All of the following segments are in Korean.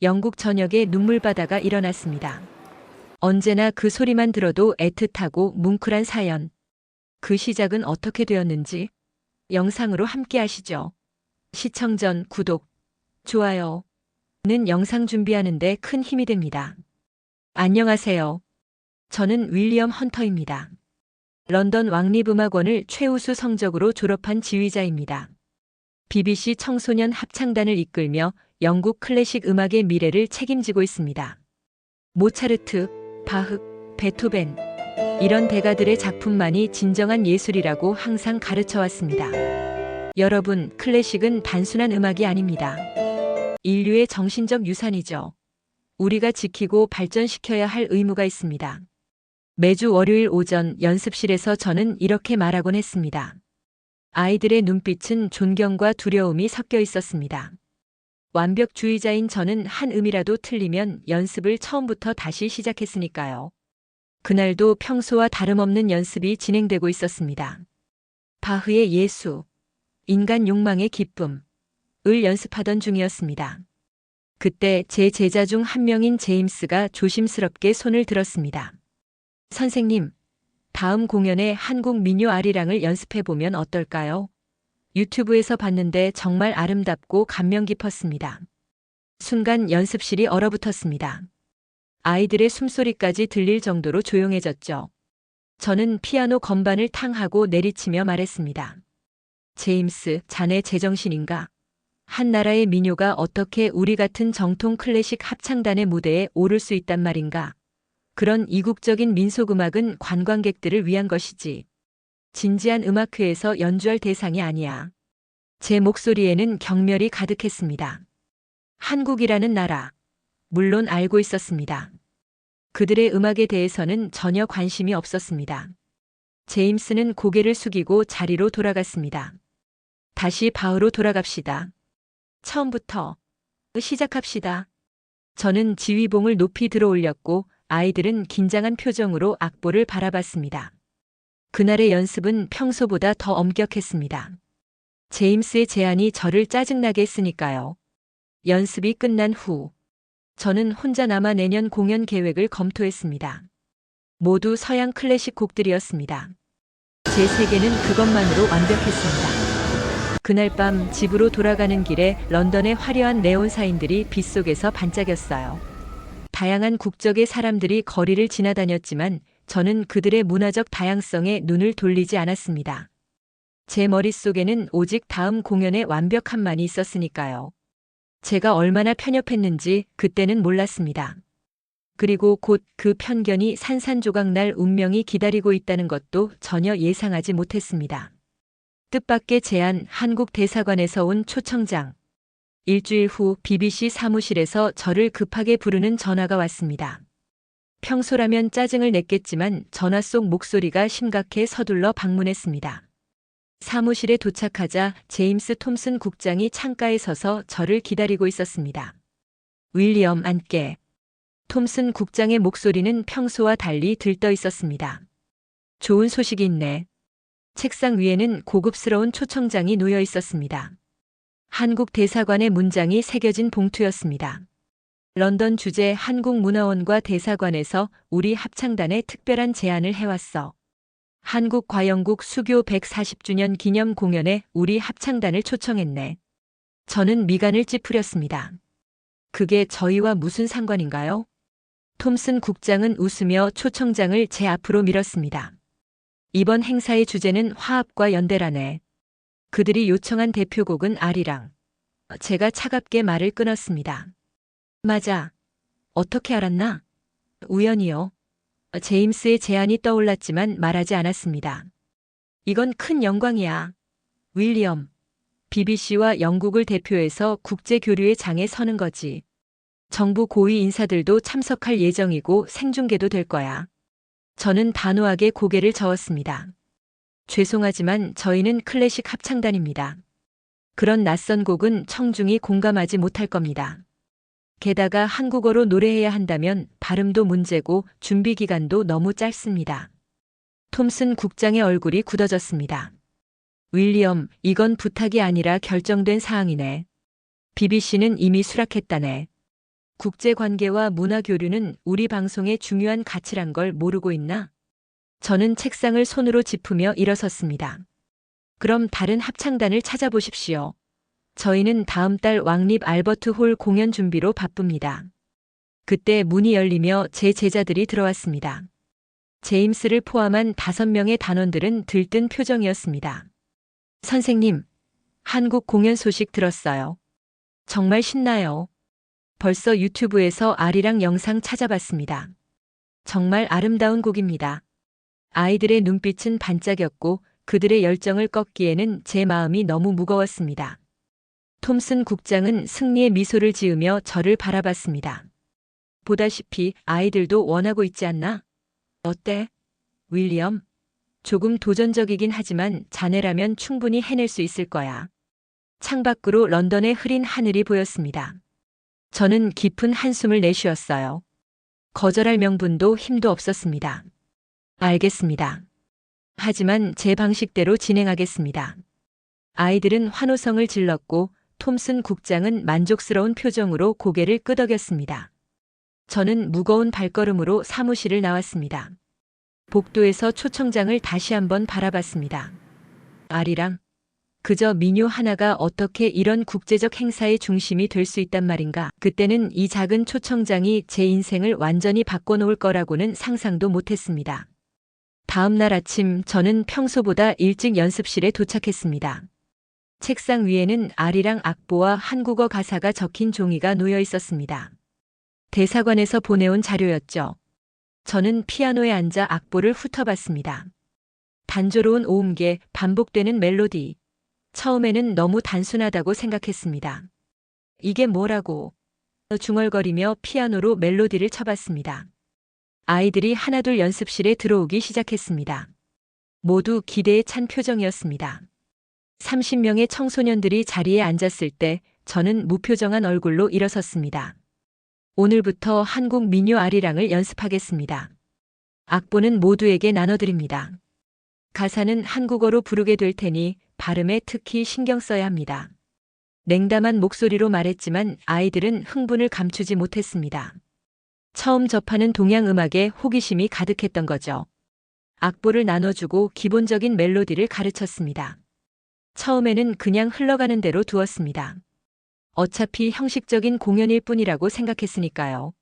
영국 전역에 눈물바다가 일어났습니다. 언제나 그 소리만 들어도 애틋하고 뭉클한 사연. 그 시작은 어떻게 되었는지 영상으로 함께 하시죠. 시청 전 구독, 좋아요는 영상 준비하는데 큰 힘이 됩니다. 안녕하세요. 저는 윌리엄 헌터입니다. 런던 왕립음악원을 최우수 성적으로 졸업한 지휘자입니다. BBC 청소년 합창단을 이끌며 영국 클래식 음악의 미래를 책임지고 있습니다. 모차르트, 바흐, 베토벤, 이런 대가들의 작품만이 진정한 예술이라고 항상 가르쳐 왔습니다. 여러분, 클래식은 단순한 음악이 아닙니다. 인류의 정신적 유산이죠. 우리가 지키고 발전시켜야 할 의무가 있습니다. 매주 월요일 오전 연습실에서 저는 이렇게 말하곤 했습니다. 아이들의 눈빛은 존경과 두려움이 섞여 있었습니다. 완벽주의자인 저는 한 음이라도 틀리면 연습을 처음부터 다시 시작했으니까요. 그날도 평소와 다름없는 연습이 진행되고 있었습니다. 바흐의 예수, 인간 욕망의 기쁨을 연습하던 중이었습니다. 그때 제 제자 중 한 명인 제임스가 조심스럽게 손을 들었습니다. 선생님, 다음 공연에 한국 민요 아리랑을 연습해보면 어떨까요? 유튜브에서 봤는데 정말 아름답고 감명 깊었습니다. 순간 연습실이 얼어붙었습니다. 아이들의 숨소리까지 들릴 정도로 조용해졌죠. 저는 피아노 건반을 탕하고 내리치며 말했습니다. 제임스, 자네 제정신인가? 한 나라의 민요가 어떻게 우리 같은 정통 클래식 합창단의 무대에 오를 수 있단 말인가? 그런 이국적인 민속음악은 관광객들을 위한 것이지. 진지한 음악회에서 연주할 대상이 아니야. 제 목소리에는 경멸이 가득했습니다. 한국이라는 나라, 물론 알고 있었습니다. 그들의 음악에 대해서는 전혀 관심이 없었습니다. 제임스는 고개를 숙이고 자리로 돌아갔습니다. 다시 바흐로 돌아갑시다. 처음부터 시작합시다. 저는 지휘봉을 높이 들어올렸고 아이들은 긴장한 표정으로 악보를 바라봤습니다. 그날의 연습은 평소보다 더 엄격했습니다. 제임스의 제안이 저를 짜증나게 했으니까요. 연습이 끝난 후 저는 혼자 남아 내년 공연 계획을 검토했습니다. 모두 서양 클래식 곡들이었습니다. 제 세계는 그것만으로 완벽했습니다. 그날 밤 집으로 돌아가는 길에 런던의 화려한 네온 사인들이 빗속에서 반짝였어요. 다양한 국적의 사람들이 거리를 지나다녔지만 저는 그들의 문화적 다양성에 눈을 돌리지 않았습니다. 제 머릿속에는 오직 다음 공연의 완벽함만이 있었으니까요. 제가 얼마나 편협했는지 그때는 몰랐습니다. 그리고 곧 그 편견이 산산조각 날 운명이 기다리고 있다는 것도 전혀 예상하지 못했습니다. 뜻밖의 제안, 한국 대사관에서 온 초청장. 일주일 후 BBC 사무실에서 저를 급하게 부르는 전화가 왔습니다. 평소라면 짜증을 냈겠지만 전화 속 목소리가 심각해 서둘러 방문했습니다. 사무실에 도착하자 제임스 톰슨 국장이 창가에 서서 저를 기다리고 있었습니다. 윌리엄, 앉게. 톰슨 국장의 목소리는 평소와 달리 들떠 있었습니다. 좋은 소식이 있네. 책상 위에는 고급스러운 초청장이 놓여 있었습니다. 한국 대사관의 문장이 새겨진 봉투였습니다. 런던 주재 한국문화원과 대사관에서 우리 합창단에 특별한 제안을 해왔어. 한국과영국 수교 140주년 기념 공연에 우리 합창단을 초청했네. 저는 미간을 찌푸렸습니다. 그게 저희와 무슨 상관인가요? 톰슨 국장은 웃으며 초청장을 제 앞으로 밀었습니다. 이번 행사의 주제는 화합과 연대라네. 그들이 요청한 대표곡은 아리랑. 제가 차갑게 말을 끊었습니다. 맞아. 어떻게 알았나? 우연이요. 제임스의 제안이 떠올랐지만 말하지 않았습니다. 이건 큰 영광이야. 윌리엄. BBC와 영국을 대표해서 국제교류의 장에 서는 거지. 정부 고위 인사들도 참석할 예정이고 생중계도 될 거야. 저는 단호하게 고개를 저었습니다. 죄송하지만 저희는 클래식 합창단입니다. 그런 낯선 곡은 청중이 공감하지 못할 겁니다. 게다가 한국어로 노래해야 한다면 발음도 문제고 준비 기간도 너무 짧습니다. 톰슨 국장의 얼굴이 굳어졌습니다. 윌리엄, 이건 부탁이 아니라 결정된 사항이네. BBC는 이미 수락했다네. 국제관계와 문화교류는 우리 방송의 중요한 가치란 걸 모르고 있나? 저는 책상을 손으로 짚으며 일어섰습니다. 그럼 다른 합창단을 찾아보십시오. 저희는 다음 달 왕립 알버트 홀 공연 준비로 바쁩니다. 그때 문이 열리며 제 제자들이 들어왔습니다. 제임스를 포함한 5명의 단원들은 들뜬 표정이었습니다. 선생님, 한국 공연 소식 들었어요. 정말 신나요. 벌써 유튜브에서 아리랑 영상 찾아봤습니다. 정말 아름다운 곡입니다. 아이들의 눈빛은 반짝였고 그들의 열정을 꺾기에는 제 마음이 너무 무거웠습니다. 톰슨 국장은 승리의 미소를 지으며 저를 바라봤습니다. 보다시피 아이들도 원하고 있지 않나? 어때? 윌리엄? 조금 도전적이긴 하지만 자네라면 충분히 해낼 수 있을 거야. 창밖으로 런던의 흐린 하늘이 보였습니다. 저는 깊은 한숨을 내쉬었어요. 거절할 명분도 힘도 없었습니다. 알겠습니다. 하지만 제 방식대로 진행하겠습니다. 아이들은 환호성을 질렀고 톰슨 국장은 만족스러운 표정으로 고개를 끄덕였습니다. 저는 무거운 발걸음으로 사무실을 나왔습니다. 복도에서 초청장을 다시 한번 바라봤습니다. 아리랑, 그저 민요 하나가 어떻게 이런 국제적 행사의 중심이 될 수 있단 말인가. 그때는 이 작은 초청장이 제 인생을 완전히 바꿔놓을 거라고는 상상도 못했습니다. 다음 날 아침 저는 평소보다 일찍 연습실에 도착했습니다. 책상 위에는 아리랑 악보와 한국어 가사가 적힌 종이가 놓여 있었습니다. 대사관에서 보내온 자료였죠. 저는 피아노에 앉아 악보를 훑어봤습니다. 단조로운 오음계, 반복되는 멜로디. 처음에는 너무 단순하다고 생각했습니다. 이게 뭐라고? 중얼거리며 피아노로 멜로디를 쳐봤습니다. 아이들이 하나둘 연습실에 들어오기 시작했습니다. 모두 기대에 찬 표정이었습니다. 30명의 청소년들이 자리에 앉았을 때 저는 무표정한 얼굴로 일어섰습니다. 오늘부터 한국 민요 아리랑을 연습하겠습니다. 악보는 모두에게 나눠드립니다. 가사는 한국어로 부르게 될 테니 발음에 특히 신경 써야 합니다. 냉담한 목소리로 말했지만 아이들은 흥분을 감추지 못했습니다. 처음 접하는 동양 음악에 호기심이 가득했던 거죠. 악보를 나눠주고 기본적인 멜로디를 가르쳤습니다. 처음에는 그냥 흘러가는 대로 두었습니다. 어차피 형식적인 공연일 뿐이라고 생각했으니까요.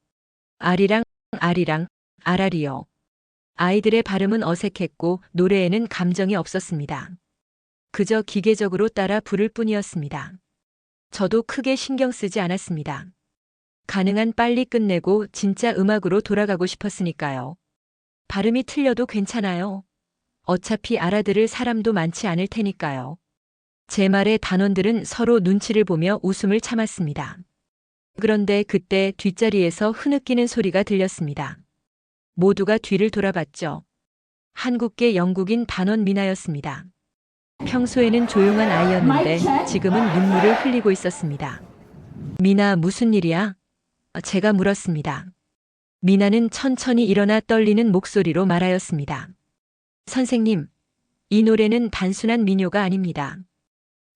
아리랑, 아리랑, 아라리요. 아이들의 발음은 어색했고 노래에는 감정이 없었습니다. 그저 기계적으로 따라 부를 뿐이었습니다. 저도 크게 신경 쓰지 않았습니다. 가능한 빨리 끝내고 진짜 음악으로 돌아가고 싶었으니까요. 발음이 틀려도 괜찮아요. 어차피 알아들을 사람도 많지 않을 테니까요. 제 말에 단원들은 서로 눈치를 보며 웃음을 참았습니다. 그런데 그때 뒷자리에서 흐느끼는 소리가 들렸습니다. 모두가 뒤를 돌아봤죠. 한국계 영국인 단원 미나였습니다. 평소에는 조용한 아이였는데 지금은 눈물을 흘리고 있었습니다. 미나, 무슨 일이야? 제가 물었습니다. 미나는 천천히 일어나 떨리는 목소리로 말하였습니다. 선생님, 이 노래는 단순한 민요가 아닙니다.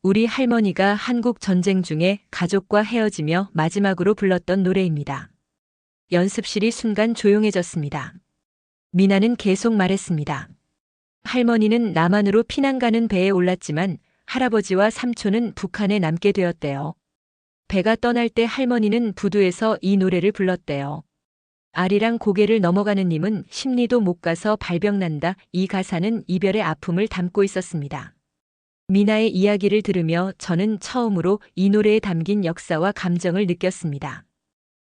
우리 할머니가 한국 전쟁 중에 가족과 헤어지며 마지막으로 불렀던 노래입니다. 연습실이 순간 조용해졌습니다. 미나는 계속 말했습니다. 할머니는 남한으로 피난 가는 배에 올랐지만 할아버지와 삼촌은 북한에 남게 되었대요. 배가 떠날 때 할머니는 부두에서 이 노래를 불렀대요. 아리랑 고개를 넘어가는 님은 심리도 못 가서 발병난다. 이 가사는 이별의 아픔을 담고 있었습니다. 미나의 이야기를 들으며 저는 처음으로 이 노래에 담긴 역사와 감정을 느꼈습니다.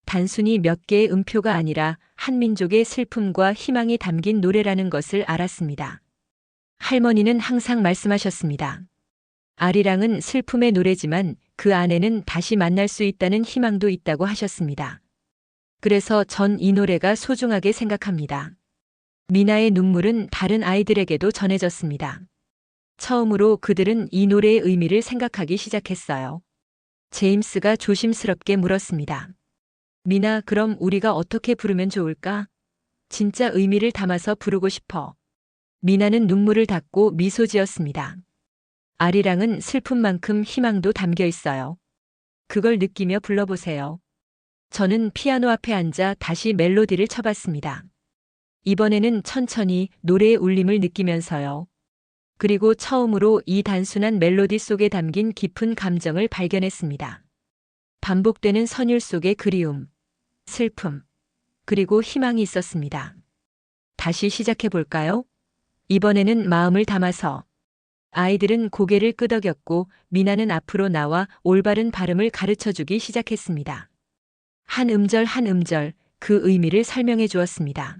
단순히 몇 개의 음표가 아니라 한 민족의 슬픔과 희망이 담긴 노래라는 것을 알았습니다. 할머니는 항상 말씀하셨습니다. 아리랑은 슬픔의 노래지만 그 안에는 다시 만날 수 있다는 희망도 있다고 하셨습니다. 그래서 전 이 노래가 소중하게 생각합니다. 미나의 눈물은 다른 아이들에게도 전해졌습니다. 처음으로 그들은 이 노래의 의미를 생각하기 시작했어요. 제임스가 조심스럽게 물었습니다. 미나, 그럼 우리가 어떻게 부르면 좋을까? 진짜 의미를 담아서 부르고 싶어. 미나는 눈물을 닦고 미소 지었습니다. 아리랑은 슬픔만큼 희망도 담겨 있어요. 그걸 느끼며 불러보세요. 저는 피아노 앞에 앉아 다시 멜로디를 쳐봤습니다. 이번에는 천천히 노래의 울림을 느끼면서요. 그리고 처음으로 이 단순한 멜로디 속에 담긴 깊은 감정을 발견했습니다. 반복되는 선율 속에 그리움, 슬픔, 그리고 희망이 있었습니다. 다시 시작해 볼까요? 이번에는 마음을 담아서. 아이들은 고개를 끄덕였고 미나는 앞으로 나와 올바른 발음을 가르쳐 주기 시작했습니다. 한 음절 한 음절 그 의미를 설명해 주었습니다.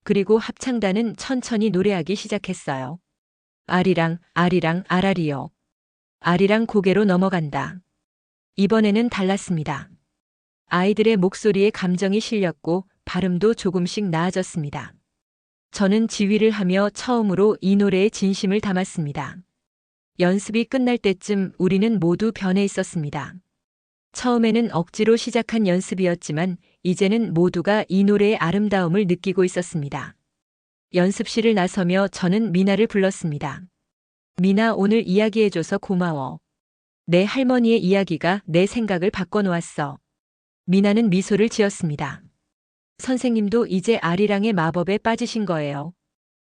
그리고 합창단은 천천히 노래하기 시작했어요. 아리랑, 아리랑, 아라리요. 아리랑 고개로 넘어간다. 이번에는 달랐습니다. 아이들의 목소리에 감정이 실렸고 발음도 조금씩 나아졌습니다. 저는 지휘를 하며 처음으로 이 노래에 진심을 담았습니다. 연습이 끝날 때쯤 우리는 모두 변해 있었습니다. 처음에는 억지로 시작한 연습이었지만 이제는 모두가 이 노래의 아름다움을 느끼고 있었습니다. 연습실을 나서며 저는 미나를 불렀습니다. 미나, 오늘 이야기해줘서 고마워. 내 할머니의 이야기가 내 생각을 바꿔놓았어. 미나는 미소를 지었습니다. 선생님도 이제 아리랑의 마법에 빠지신 거예요.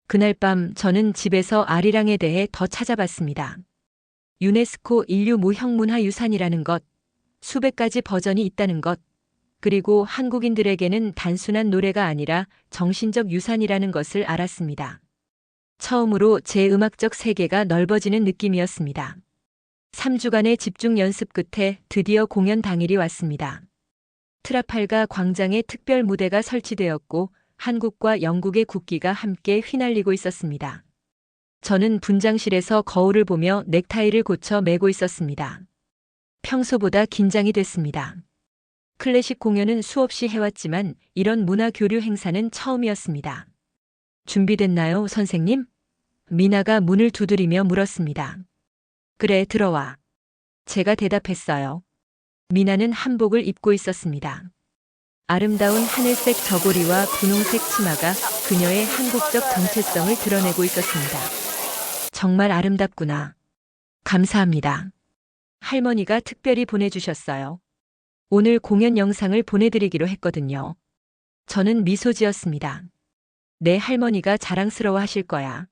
그날 밤 저는 집에서 아리랑에 대해 더 찾아봤습니다. 유네스코 인류 무형문화 유산이라는 것, 수백 가지 버전이 있다는 것, 그리고 한국인들에게는 단순한 노래가 아니라 정신적 유산이라는 것을 알았습니다. 처음으로 제 음악적 세계가 넓어지는 느낌이었습니다. 3주간의 집중 연습 끝에 드디어 공연 당일이 왔습니다. 트라팔가 광장에 특별 무대가 설치되었고 한국과 영국의 국기가 함께 휘날리고 있었습니다. 저는 분장실에서 거울을 보며 넥타이를 고쳐 매고 있었습니다. 평소보다 긴장이 됐습니다. 클래식 공연은 수없이 해왔지만 이런 문화 교류 행사는 처음이었습니다. 준비됐나요, 선생님? 미나가 문을 두드리며 물었습니다. 그래, 들어와. 제가 대답했어요. 미나는 한복을 입고 있었습니다. 아름다운 하늘색 저고리와 분홍색 치마가 그녀의 한국적 정체성을 드러내고 있었습니다. 정말 아름답구나. 감사합니다. 할머니가 특별히 보내주셨어요. 오늘 공연 영상을 보내드리기로 했거든요. 저는 미소 지었습니다. 내 할머니가 자랑스러워 하실 거야.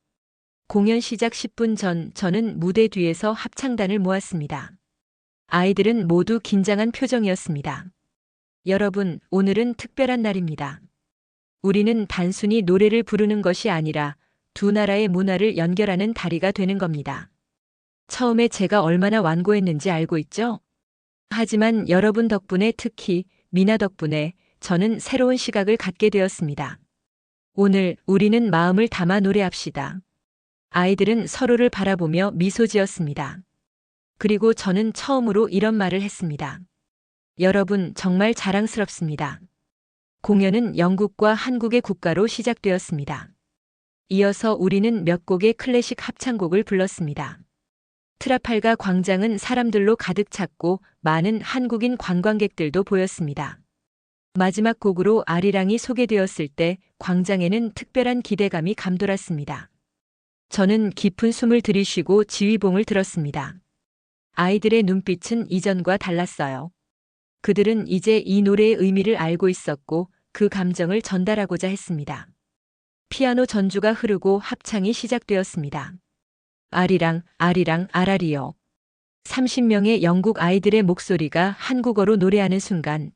공연 시작 10분 전 저는 무대 뒤에서 합창단을 모았습니다. 아이들은 모두 긴장한 표정이었습니다. 여러분, 오늘은 특별한 날입니다. 우리는 단순히 노래를 부르는 것이 아니라 두 나라의 문화를 연결하는 다리가 되는 겁니다. 처음에 제가 얼마나 완고했는지 알고 있죠? 하지만 여러분 덕분에, 특히 미나 덕분에 저는 새로운 시각을 갖게 되었습니다. 오늘 우리는 마음을 담아 노래합시다. 아이들은 서로를 바라보며 미소 지었습니다. 그리고 저는 처음으로 이런 말을 했습니다. 여러분, 정말 자랑스럽습니다. 공연은 영국과 한국의 국가로 시작되었습니다. 이어서 우리는 몇 곡의 클래식 합창곡을 불렀습니다. 트라팔가 광장은 사람들로 가득 찼고 많은 한국인 관광객들도 보였습니다. 마지막 곡으로 아리랑이 소개되었을 때 광장에는 특별한 기대감이 감돌았습니다. 저는 깊은 숨을 들이쉬고 지휘봉을 들었습니다. 아이들의 눈빛은 이전과 달랐어요. 그들은 이제 이 노래의 의미를 알고 있었고 그 감정을 전달하고자 했습니다. 피아노 전주가 흐르고 합창이 시작되었습니다. 아리랑, 아리랑, 아라리요. 30명의 영국 아이들의 목소리가 한국어로 노래하는 순간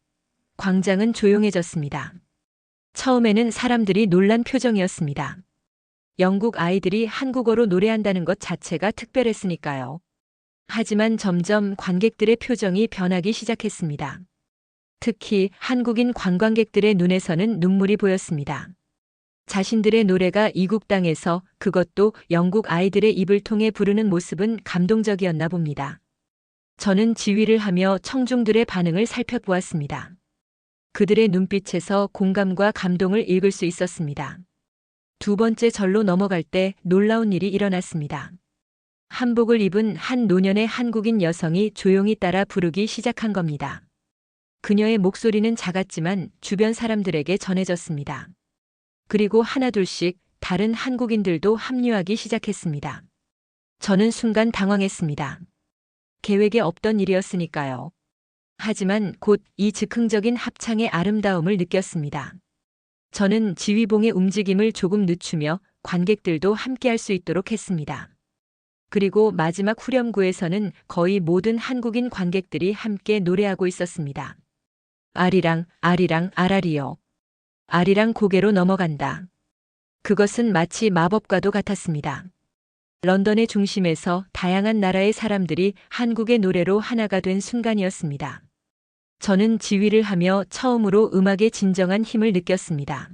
광장은 조용해졌습니다. 처음에는 사람들이 놀란 표정이었습니다. 영국 아이들이 한국어로 노래한다는 것 자체가 특별했으니까요. 하지만 점점 관객들의 표정이 변하기 시작했습니다. 특히 한국인 관광객들의 눈에서는 눈물이 보였습니다. 자신들의 노래가 이국 땅에서, 그것도 영국 아이들의 입을 통해 부르는 모습은 감동적이었나 봅니다. 저는 지휘를 하며 청중들의 반응을 살펴보았습니다. 그들의 눈빛에서 공감과 감동을 읽을 수 있었습니다. 두 번째 절로 넘어갈 때 놀라운 일이 일어났습니다. 한복을 입은 한 노년의 한국인 여성이 조용히 따라 부르기 시작한 겁니다. 그녀의 목소리는 작았지만 주변 사람들에게 전해졌습니다. 그리고 하나둘씩 다른 한국인들도 합류하기 시작했습니다. 저는 순간 당황했습니다. 계획에 없던 일이었으니까요. 하지만 곧 이 즉흥적인 합창의 아름다움을 느꼈습니다. 저는 지휘봉의 움직임을 조금 늦추며 관객들도 함께할 수 있도록 했습니다. 그리고 마지막 후렴구에서는 거의 모든 한국인 관객들이 함께 노래하고 있었습니다. 아리랑, 아리랑, 아라리요. 아리랑 고개로 넘어간다. 그것은 마치 마법과도 같았습니다. 런던의 중심에서 다양한 나라의 사람들이 한국의 노래로 하나가 된 순간이었습니다. 저는 지휘를 하며 처음으로 음악의 진정한 힘을 느꼈습니다.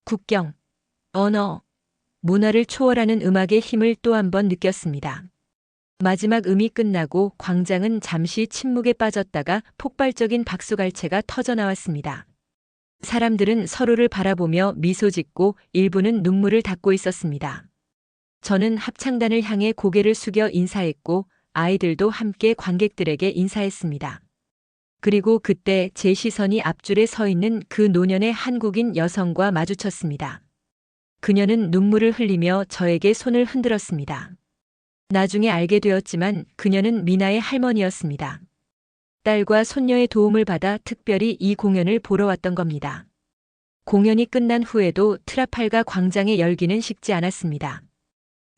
국경, 언어, 문화를 초월하는 음악의 힘을 또 한 번 느꼈습니다. 마지막 음이 끝나고 광장은 잠시 침묵에 빠졌다가 폭발적인 박수갈채가 터져나왔습니다. 사람들은 서로를 바라보며 미소 짓고 일부는 눈물을 닦고 있었습니다. 저는 합창단을 향해 고개를 숙여 인사했고 아이들도 함께 관객들에게 인사했습니다. 그리고 그때 제 시선이 앞줄에 서 있는 그 노년의 한국인 여성과 마주쳤습니다. 그녀는 눈물을 흘리며 저에게 손을 흔들었습니다. 나중에 알게 되었지만 그녀는 미나의 할머니였습니다. 딸과 손녀의 도움을 받아 특별히 이 공연을 보러 왔던 겁니다. 공연이 끝난 후에도 트라팔가 광장의 열기는 식지 않았습니다.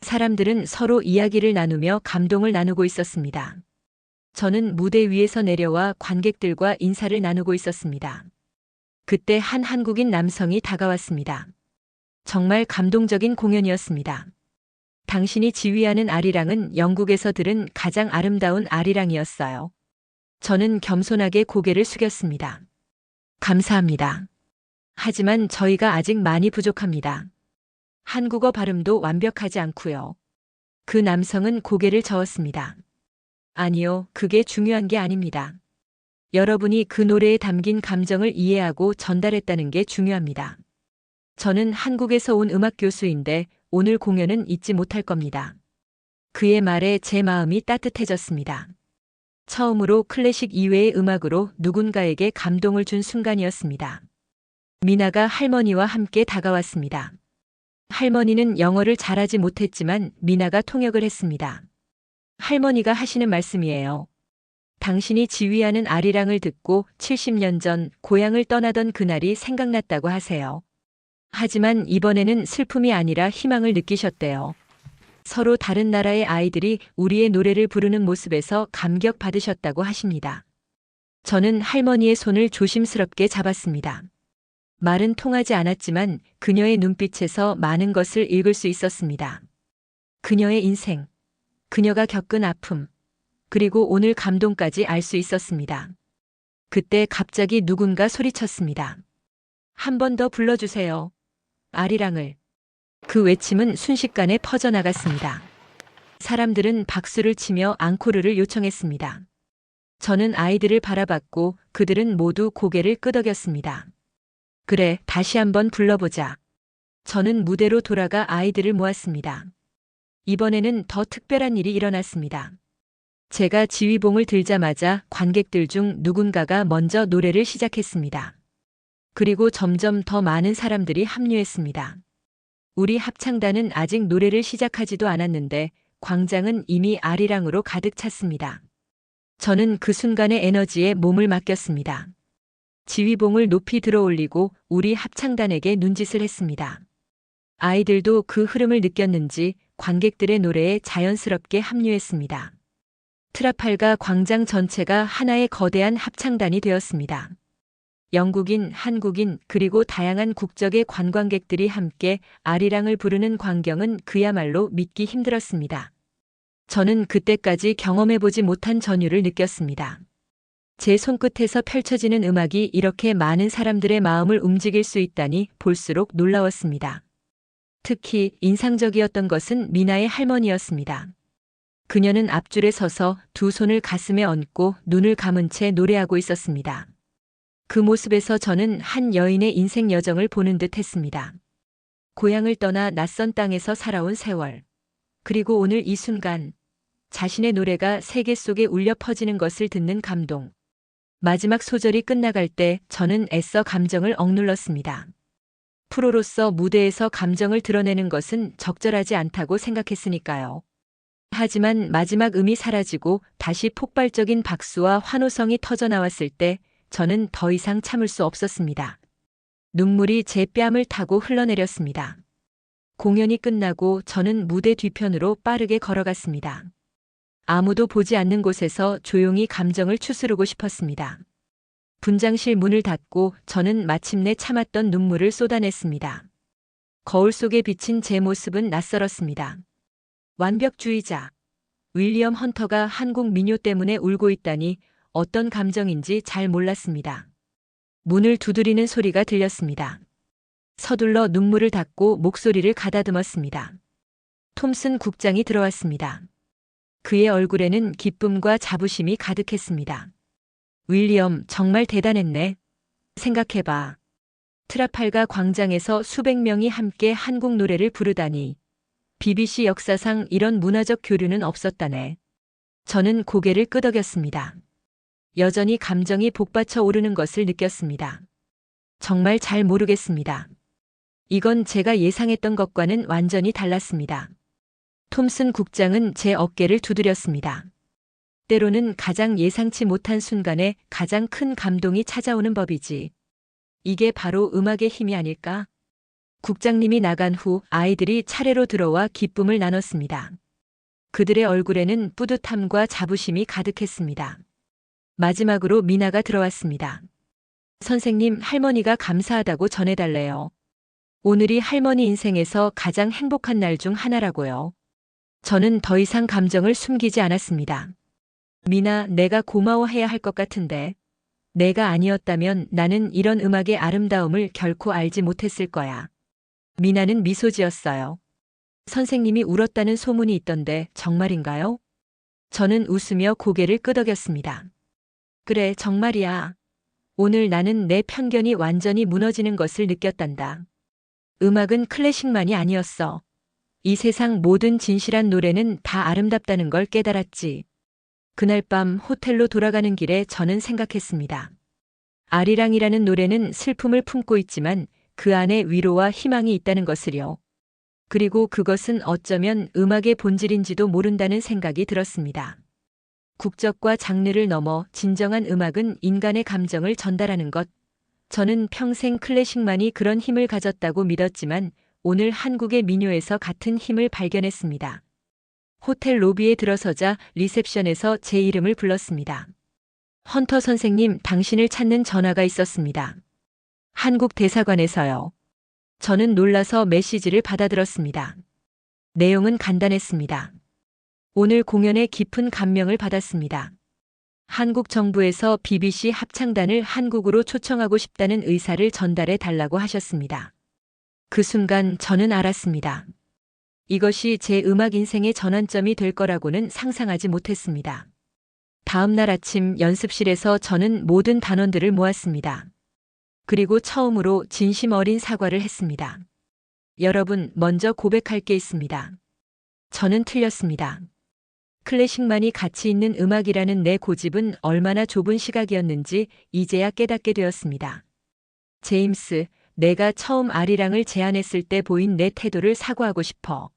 사람들은 서로 이야기를 나누며 감동을 나누고 있었습니다. 저는 무대 위에서 내려와 관객들과 인사를 나누고 있었습니다. 그때 한 한국인 남성이 다가왔습니다. 정말 감동적인 공연이었습니다. 당신이 지휘하는 아리랑은 영국에서 들은 가장 아름다운 아리랑이었어요. 저는 겸손하게 고개를 숙였습니다. 감사합니다. 하지만 저희가 아직 많이 부족합니다. 한국어 발음도 완벽하지 않고요. 그 남성은 고개를 저었습니다. 아니요, 그게 중요한 게 아닙니다. 여러분이 그 노래에 담긴 감정을 이해하고 전달했다는 게 중요합니다. 저는 한국에서 온 음악 교수인데 오늘 공연은 잊지 못할 겁니다. 그의 말에 제 마음이 따뜻해졌습니다. 처음으로 클래식 이외의 음악으로 누군가에게 감동을 준 순간이었습니다. 미나가 할머니와 함께 다가왔습니다. 할머니는 영어를 잘하지 못했지만 미나가 통역을 했습니다. 할머니가 하시는 말씀이에요. 당신이 지휘하는 아리랑을 듣고 70년 전 고향을 떠나던 그날이 생각났다고 하세요. 하지만 이번에는 슬픔이 아니라 희망을 느끼셨대요. 서로 다른 나라의 아이들이 우리의 노래를 부르는 모습에서 감격받으셨다고 하십니다. 저는 할머니의 손을 조심스럽게 잡았습니다. 말은 통하지 않았지만 그녀의 눈빛에서 많은 것을 읽을 수 있었습니다. 그녀의 인생, 그녀가 겪은 아픔, 그리고 오늘 감동까지 알 수 있었습니다. 그때 갑자기 누군가 소리쳤습니다. 한 번 더 불러주세요. 아리랑을. 그 외침은 순식간에 퍼져나갔습니다. 사람들은 박수를 치며 앙코르를 요청했습니다. 저는 아이들을 바라봤고 그들은 모두 고개를 끄덕였습니다. 그래, 다시 한번 불러보자. 저는 무대로 돌아가 아이들을 모았습니다. 이번에는 더 특별한 일이 일어났습니다. 제가 지휘봉을 들자마자 관객들 중 누군가가 먼저 노래를 시작했습니다. 그리고 점점 더 많은 사람들이 합류했습니다. 우리 합창단은 아직 노래를 시작하지도 않았는데 광장은 이미 아리랑으로 가득 찼습니다. 저는 그 순간의 에너지에 몸을 맡겼습니다. 지휘봉을 높이 들어올리고 우리 합창단에게 눈짓을 했습니다. 아이들도 그 흐름을 느꼈는지 관객들의 노래에 자연스럽게 합류했습니다. 트라팔가 광장 전체가 하나의 거대한 합창단이 되었습니다. 영국인, 한국인, 그리고 다양한 국적의 관광객들이 함께 아리랑을 부르는 광경은 그야말로 믿기 힘들었습니다. 저는 그때까지 경험해보지 못한 전율을 느꼈습니다. 제 손끝에서 펼쳐지는 음악이 이렇게 많은 사람들의 마음을 움직일 수 있다니 볼수록 놀라웠습니다. 특히 인상적이었던 것은 미나의 할머니였습니다. 그녀는 앞줄에 서서 두 손을 가슴에 얹고 눈을 감은 채 노래하고 있었습니다. 그 모습에서 저는 한 여인의 인생 여정을 보는 듯 했습니다. 고향을 떠나 낯선 땅에서 살아온 세월. 그리고 오늘 이 순간, 자신의 노래가 세계 속에 울려 퍼지는 것을 듣는 감동. 마지막 소절이 끝나갈 때 저는 애써 감정을 억눌렀습니다. 프로로서 무대에서 감정을 드러내는 것은 적절하지 않다고 생각했으니까요. 하지만 마지막 음이 사라지고 다시 폭발적인 박수와 환호성이 터져 나왔을 때 저는 더 이상 참을 수 없었습니다. 눈물이 제 뺨을 타고 흘러내렸습니다. 공연이 끝나고 저는 무대 뒤편으로 빠르게 걸어갔습니다. 아무도 보지 않는 곳에서 조용히 감정을 추스르고 싶었습니다. 분장실 문을 닫고 저는 마침내 참았던 눈물을 쏟아냈습니다. 거울 속에 비친 제 모습은 낯설었습니다. 완벽주의자. 윌리엄 헌터가 한국 민요 때문에 울고 있다니 어떤 감정인지 잘 몰랐습니다. 문을 두드리는 소리가 들렸습니다. 서둘러 눈물을 닦고 목소리를 가다듬었습니다. 톰슨 국장이 들어왔습니다. 그의 얼굴에는 기쁨과 자부심이 가득했습니다. 윌리엄, 정말 대단했네. 생각해봐. 트라팔가 광장에서 수백 명이 함께 한국 노래를 부르다니. BBC 역사상 이런 문화적 교류는 없었다네. 저는 고개를 끄덕였습니다. 여전히 감정이 복받쳐 오르는 것을 느꼈습니다. 정말 잘 모르겠습니다. 이건 제가 예상했던 것과는 완전히 달랐습니다. 톰슨 국장은 제 어깨를 두드렸습니다. 때로는 가장 예상치 못한 순간에 가장 큰 감동이 찾아오는 법이지. 이게 바로 음악의 힘이 아닐까? 국장님이 나간 후 아이들이 차례로 들어와 기쁨을 나눴습니다. 그들의 얼굴에는 뿌듯함과 자부심이 가득했습니다. 마지막으로 미나가 들어왔습니다. 선생님, 할머니가 감사하다고 전해달래요. 오늘이 할머니 인생에서 가장 행복한 날 중 하나라고요. 저는 더 이상 감정을 숨기지 않았습니다. 미나, 내가 고마워해야 할 것 같은데. 내가 아니었다면 나는 이런 음악의 아름다움을 결코 알지 못했을 거야. 미나는 미소 지었어요. 선생님이 울었다는 소문이 있던데 정말인가요? 저는 웃으며 고개를 끄덕였습니다. 그래, 정말이야. 오늘 나는 내 편견이 완전히 무너지는 것을 느꼈단다. 음악은 클래식만이 아니었어. 이 세상 모든 진실한 노래는 다 아름답다는 걸 깨달았지. 그날 밤 호텔로 돌아가는 길에 저는 생각했습니다. 아리랑이라는 노래는 슬픔을 품고 있지만 그 안에 위로와 희망이 있다는 것을요. 그리고 그것은 어쩌면 음악의 본질인지도 모른다는 생각이 들었습니다. 국적과 장르를 넘어 진정한 음악은 인간의 감정을 전달하는 것. 저는 평생 클래식만이 그런 힘을 가졌다고 믿었지만 오늘 한국의 민요에서 같은 힘을 발견했습니다. 호텔 로비에 들어서자 리셉션에서 제 이름을 불렀습니다. 헌터 선생님, 당신을 찾는 전화가 있었습니다. 한국 대사관에서요. 저는 놀라서 메시지를 받아들었습니다. 내용은 간단했습니다. 오늘 공연에 깊은 감명을 받았습니다. 한국 정부에서 BBC 합창단을 한국으로 초청하고 싶다는 의사를 전달해 달라고 하셨습니다. 그 순간 저는 알았습니다. 이것이 제 음악 인생의 전환점이 될 거라고는 상상하지 못했습니다. 다음 날 아침 연습실에서 저는 모든 단원들을 모았습니다. 그리고 처음으로 진심 어린 사과를 했습니다. 여러분, 먼저 고백할 게 있습니다. 저는 틀렸습니다. 클래식만이 가치 있는 음악이라는 내 고집은 얼마나 좁은 시각이었는지 이제야 깨닫게 되었습니다. 제임스, 내가 처음 아리랑을 제안했을 때 보인 내 태도를 사과하고 싶어.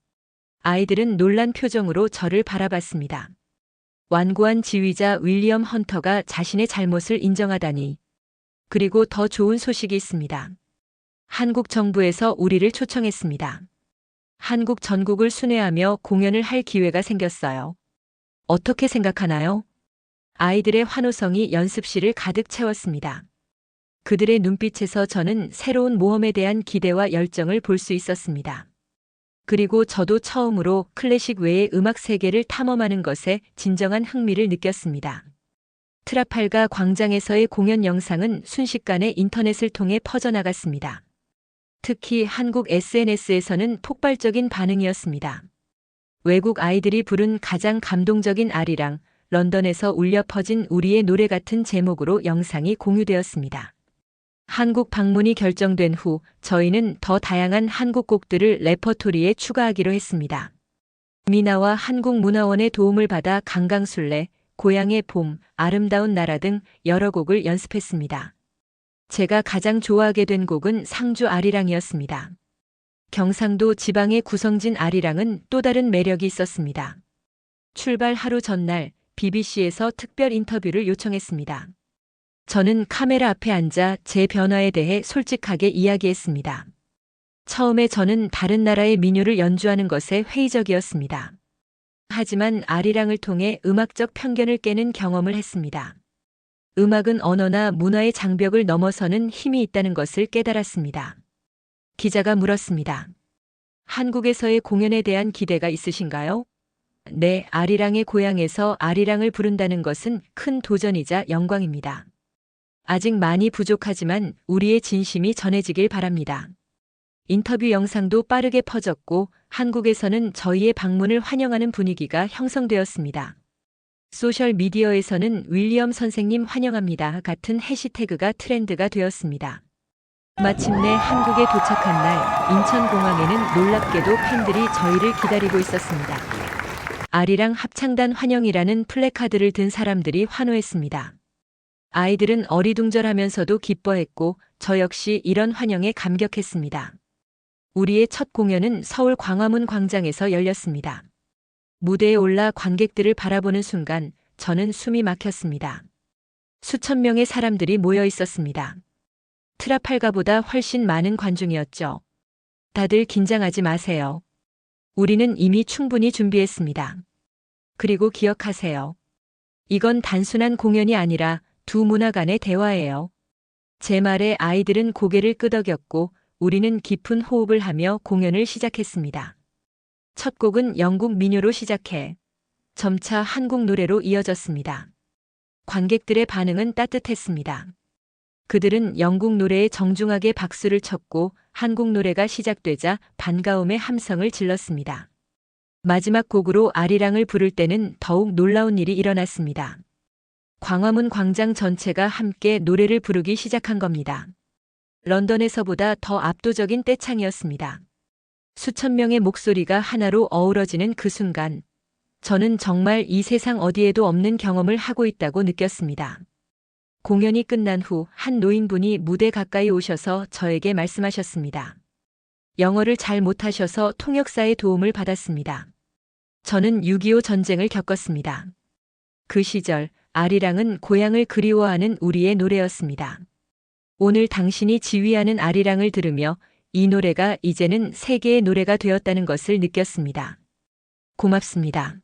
아이들은 놀란 표정으로 저를 바라봤습니다. 완고한 지휘자 윌리엄 헌터가 자신의 잘못을 인정하다니. 그리고 더 좋은 소식이 있습니다. 한국 정부에서 우리를 초청했습니다. 한국 전국을 순회하며 공연을 할 기회가 생겼어요. 어떻게 생각하나요? 아이들의 환호성이 연습실을 가득 채웠습니다. 그들의 눈빛에서 저는 새로운 모험에 대한 기대와 열정을 볼 수 있었습니다. 그리고 저도 처음으로 클래식 외의 음악 세계를 탐험하는 것에 진정한 흥미를 느꼈습니다. 트라팔가 광장에서의 공연 영상은 순식간에 인터넷을 통해 퍼져나갔습니다. 특히 한국 SNS에서는 폭발적인 반응이었습니다. 외국 아이들이 부른 가장 감동적인 아리랑, 런던에서 울려 퍼진 우리의 노래 같은 제목으로 영상이 공유되었습니다. 한국 방문이 결정된 후 저희는 더 다양한 한국 곡들을 레퍼토리에 추가하기로 했습니다. 미나와 한국문화원의 도움을 받아 강강술래, 고향의 봄, 아름다운 나라 등 여러 곡을 연습했습니다. 제가 가장 좋아하게 된 곡은 상주 아리랑이었습니다. 경상도 지방의 구성진 아리랑은 또 다른 매력이 있었습니다. 출발 하루 전날 BBC에서 특별 인터뷰를 요청했습니다. 저는 카메라 앞에 앉아 제 변화에 대해 솔직하게 이야기했습니다. 처음에 저는 다른 나라의 민요를 연주하는 것에 회의적이었습니다. 하지만 아리랑을 통해 음악적 편견을 깨는 경험을 했습니다. 음악은 언어나 문화의 장벽을 넘어서는 힘이 있다는 것을 깨달았습니다. 기자가 물었습니다. 한국에서의 공연에 대한 기대가 있으신가요? 네, 아리랑의 고향에서 아리랑을 부른다는 것은 큰 도전이자 영광입니다. 아직 많이 부족하지만 우리의 진심이 전해지길 바랍니다. 인터뷰 영상도 빠르게 퍼졌고 한국에서는 저희의 방문을 환영하는 분위기가 형성되었습니다. 소셜미디어에서는 윌리엄 선생님 환영합니다 같은 해시태그가 트렌드가 되었습니다. 마침내 한국에 도착한 날 인천공항에는 놀랍게도 팬들이 저희를 기다리고 있었습니다. 아리랑 합창단 환영이라는 플래카드를 든 사람들이 환호했습니다. 아이들은 어리둥절하면서도 기뻐했고 저 역시 이런 환영에 감격했습니다. 우리의 첫 공연은 서울 광화문 광장에서 열렸습니다. 무대에 올라 관객들을 바라보는 순간 저는 숨이 막혔습니다. 수천 명의 사람들이 모여 있었습니다. 트라팔가보다 훨씬 많은 관중이었죠. 다들 긴장하지 마세요. 우리는 이미 충분히 준비했습니다. 그리고 기억하세요. 이건 단순한 공연이 아니라 두 문화 간의 대화예요. 제 말에 아이들은 고개를 끄덕였고 우리는 깊은 호흡을 하며 공연을 시작했습니다. 첫 곡은 영국 민요로 시작해 점차 한국 노래로 이어졌습니다. 관객들의 반응은 따뜻했습니다. 그들은 영국 노래에 정중하게 박수를 쳤고 한국 노래가 시작되자 반가움의 함성을 질렀습니다. 마지막 곡으로 아리랑을 부를 때는 더욱 놀라운 일이 일어났습니다. 광화문 광장 전체가 함께 노래를 부르기 시작한 겁니다. 런던에서보다 더 압도적인 떼창이었습니다. 수천 명의 목소리가 하나로 어우러지는 그 순간, 저는 정말 이 세상 어디에도 없는 경험을 하고 있다고 느꼈습니다. 공연이 끝난 후 한 노인분이 무대 가까이 오셔서 저에게 말씀하셨습니다. 영어를 잘 못하셔서 통역사의 도움을 받았습니다. 저는 6.25 전쟁을 겪었습니다. 그 시절 아리랑은 고향을 그리워하는 우리의 노래였습니다. 오늘 당신이 지휘하는 아리랑을 들으며 이 노래가 이제는 세계의 노래가 되었다는 것을 느꼈습니다. 고맙습니다.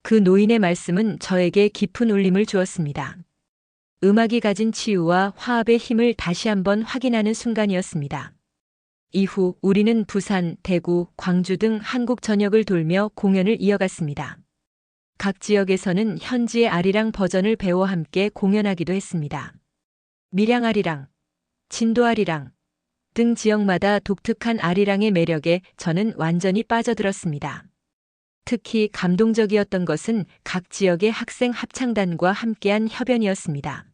그 노인의 말씀은 저에게 깊은 울림을 주었습니다. 음악이 가진 치유와 화합의 힘을 다시 한번 확인하는 순간이었습니다. 이후 우리는 부산, 대구, 광주 등 한국 전역을 돌며 공연을 이어갔습니다. 각 지역에서는 현지의 아리랑 버전을 배워 함께 공연하기도 했습니다. 밀양 아리랑, 진도 아리랑 등 지역마다 독특한 아리랑의 매력에 저는 완전히 빠져들었습니다. 특히 감동적이었던 것은 각 지역의 학생 합창단과 함께한 협연이었습니다.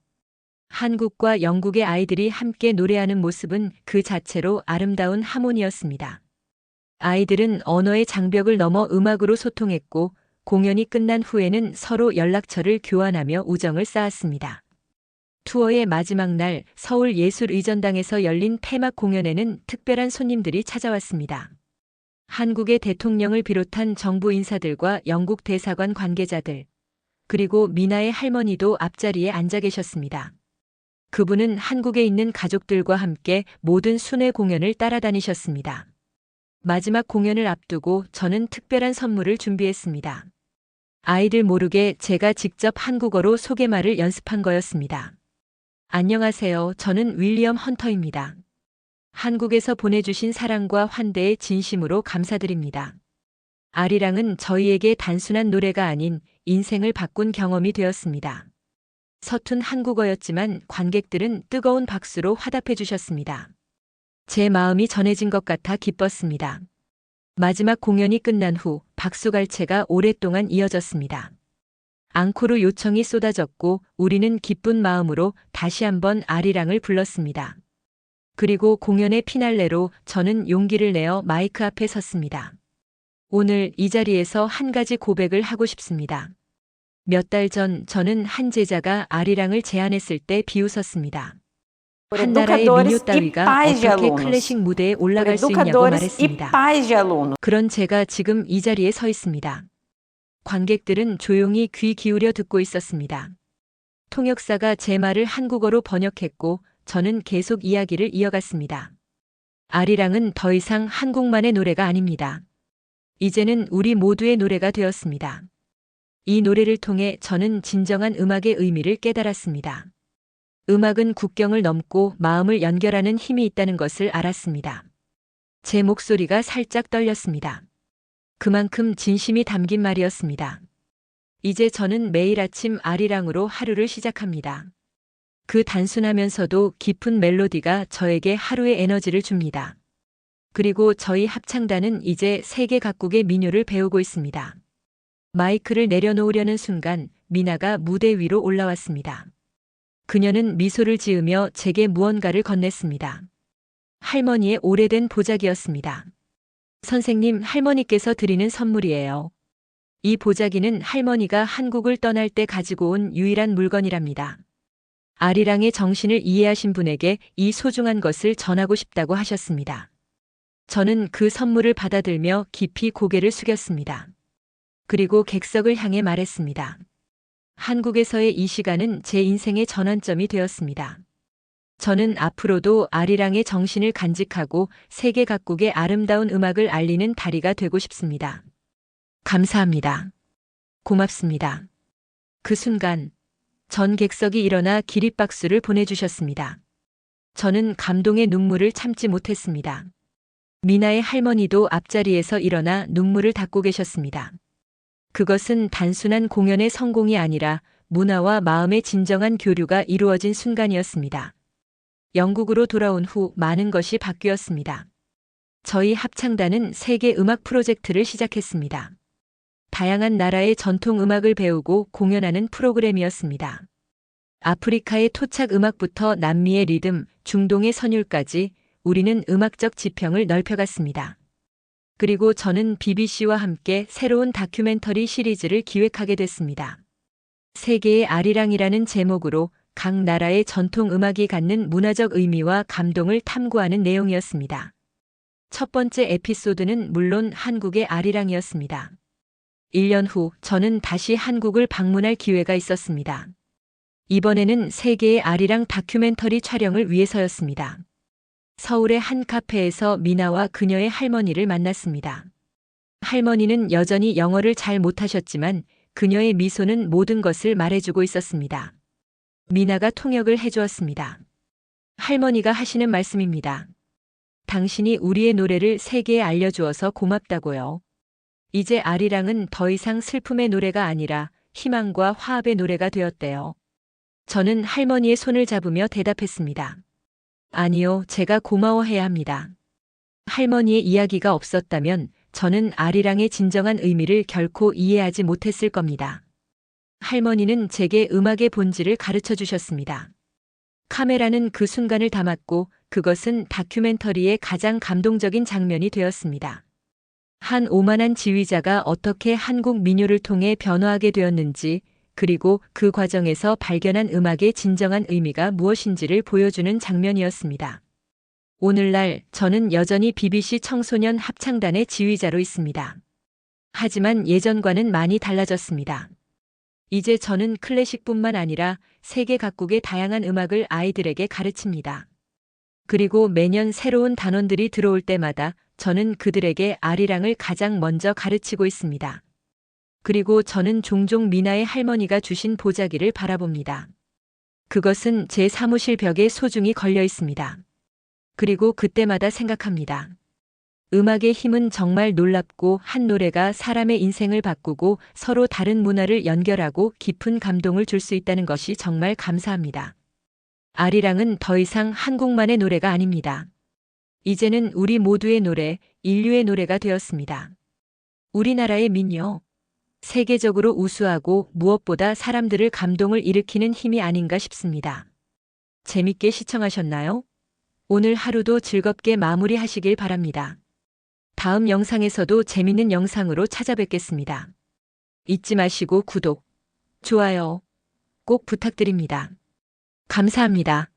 한국과 영국의 아이들이 함께 노래하는 모습은 그 자체로 아름다운 하모니였습니다. 아이들은 언어의 장벽을 넘어 음악으로 소통했고 공연이 끝난 후에는 서로 연락처를 교환하며 우정을 쌓았습니다. 투어의 마지막 날 서울예술의전당에서 열린 폐막 공연에는 특별한 손님들이 찾아왔습니다. 한국의 대통령을 비롯한 정부 인사들과 영국 대사관 관계자들, 그리고 미나의 할머니도 앞자리에 앉아 계셨습니다. 그분은 한국에 있는 가족들과 함께 모든 순회 공연을 따라다니셨습니다. 마지막 공연을 앞두고 저는 특별한 선물을 준비했습니다. 아이들 모르게 제가 직접 한국어로 소개말을 연습한 거였습니다. 안녕하세요. 저는 윌리엄 헌터입니다. 한국에서 보내주신 사랑과 환대에 진심으로 감사드립니다. 아리랑은 저희에게 단순한 노래가 아닌 인생을 바꾼 경험이 되었습니다. 서툰 한국어였지만 관객들은 뜨거운 박수로 화답해 주셨습니다. 제 마음이 전해진 것 같아 기뻤습니다. 마지막 공연이 끝난 후 박수갈채가 오랫동안 이어졌습니다. 앙코르 요청이 쏟아졌고 우리는 기쁜 마음으로 다시 한번 아리랑을 불렀습니다. 그리고 공연의 피날레로 저는 용기를 내어 마이크 앞에 섰습니다. 오늘 이 자리에서 한 가지 고백을 하고 싶습니다. 몇 달 전 저는 한 제자가 아리랑을 제안했을 때 비웃었습니다. 한 나라의 민요 따위가 어떻게 클래식 무대에 올라갈 수 있냐고 말했습니다. 그런 제가 지금 이 자리에 서 있습니다. 관객들은 조용히 귀 기울여 듣고 있었습니다. 통역사가 제 말을 한국어로 번역했고 저는 계속 이야기를 이어갔습니다. 아리랑은 더 이상 한국만의 노래가 아닙니다. 이제는 우리 모두의 노래가 되었습니다. 이 노래를 통해 저는 진정한 음악의 의미를 깨달았습니다. 음악은 국경을 넘고 마음을 연결하는 힘이 있다는 것을 알았습니다. 제 목소리가 살짝 떨렸습니다. 그만큼 진심이 담긴 말이었습니다. 이제 저는 매일 아침 아리랑으로 하루를 시작합니다. 그 단순하면서도 깊은 멜로디가 저에게 하루의 에너지를 줍니다. 그리고 저희 합창단은 이제 세계 각국의 민요를 배우고 있습니다. 마이크를 내려놓으려는 순간 미나가 무대 위로 올라왔습니다. 그녀는 미소를 지으며 제게 무언가를 건넸습니다. 할머니의 오래된 보자기였습니다. 선생님, 할머니께서 드리는 선물이에요. 이 보자기는 할머니가 한국을 떠날 때 가지고 온 유일한 물건이랍니다. 아리랑의 정신을 이해하신 분에게 이 소중한 것을 전하고 싶다고 하셨습니다. 저는 그 선물을 받아들며 깊이 고개를 숙였습니다. 그리고 객석을 향해 말했습니다. 한국에서의 이 시간은 제 인생의 전환점이 되었습니다. 저는 앞으로도 아리랑의 정신을 간직하고 세계 각국의 아름다운 음악을 알리는 다리가 되고 싶습니다. 감사합니다. 고맙습니다. 그 순간 전 객석이 일어나 기립박수를 보내주셨습니다. 저는 감동의 눈물을 참지 못했습니다. 미나의 할머니도 앞자리에서 일어나 눈물을 닦고 계셨습니다. 그것은 단순한 공연의 성공이 아니라 문화와 마음의 진정한 교류가 이루어진 순간이었습니다. 영국으로 돌아온 후 많은 것이 바뀌었습니다. 저희 합창단은 세계 음악 프로젝트를 시작했습니다. 다양한 나라의 전통 음악을 배우고 공연하는 프로그램이었습니다. 아프리카의 토착 음악부터 남미의 리듬, 중동의 선율까지 우리는 음악적 지평을 넓혀갔습니다. 그리고 저는 BBC와 함께 새로운 다큐멘터리 시리즈를 기획하게 됐습니다. 세계의 아리랑이라는 제목으로 각 나라의 전통 음악이 갖는 문화적 의미와 감동을 탐구하는 내용이었습니다. 첫 번째 에피소드는 물론 한국의 아리랑이었습니다. 1년 후 저는 다시 한국을 방문할 기회가 있었습니다. 이번에는 세계의 아리랑 다큐멘터리 촬영을 위해서였습니다. 서울의 한 카페에서 미나와 그녀의 할머니를 만났습니다. 할머니는 여전히 영어를 잘 못하셨지만 그녀의 미소는 모든 것을 말해주고 있었습니다. 미나가 통역을 해주었습니다. 할머니가 하시는 말씀입니다. 당신이 우리의 노래를 세계에 알려주어서 고맙다고요. 이제 아리랑은 더 이상 슬픔의 노래가 아니라 희망과 화합의 노래가 되었대요. 저는 할머니의 손을 잡으며 대답했습니다. 아니요, 제가 고마워해야 합니다. 할머니의 이야기가 없었다면 저는 아리랑의 진정한 의미를 결코 이해하지 못했을 겁니다. 할머니는 제게 음악의 본질을 가르쳐 주셨습니다. 카메라는 그 순간을 담았고 그것은 다큐멘터리의 가장 감동적인 장면이 되었습니다. 한 오만한 지휘자가 어떻게 한국 민요를 통해 변화하게 되었는지, 그리고 그 과정에서 발견한 음악의 진정한 의미가 무엇인지를 보여주는 장면이었습니다. 오늘날 저는 여전히 BBC 청소년 합창단의 지휘자로 있습니다. 하지만 예전과는 많이 달라졌습니다. 이제 저는 클래식뿐만 아니라 세계 각국의 다양한 음악을 아이들에게 가르칩니다. 그리고 매년 새로운 단원들이 들어올 때마다 저는 그들에게 아리랑을 가장 먼저 가르치고 있습니다. 그리고 저는 종종 미나의 할머니가 주신 보자기를 바라봅니다. 그것은 제 사무실 벽에 소중히 걸려 있습니다. 그리고 그때마다 생각합니다. 음악의 힘은 정말 놀랍고 한 노래가 사람의 인생을 바꾸고 서로 다른 문화를 연결하고 깊은 감동을 줄 수 있다는 것이 정말 감사합니다. 아리랑은 더 이상 한국만의 노래가 아닙니다. 이제는 우리 모두의 노래, 인류의 노래가 되었습니다. 우리나라의 민요. 세계적으로 우수하고 무엇보다 사람들을 감동을 일으키는 힘이 아닌가 싶습니다. 재밌게 시청하셨나요? 오늘 하루도 즐겁게 마무리하시길 바랍니다. 다음 영상에서도 재밌는 영상으로 찾아뵙겠습니다. 잊지 마시고 구독, 좋아요 꼭 부탁드립니다. 감사합니다.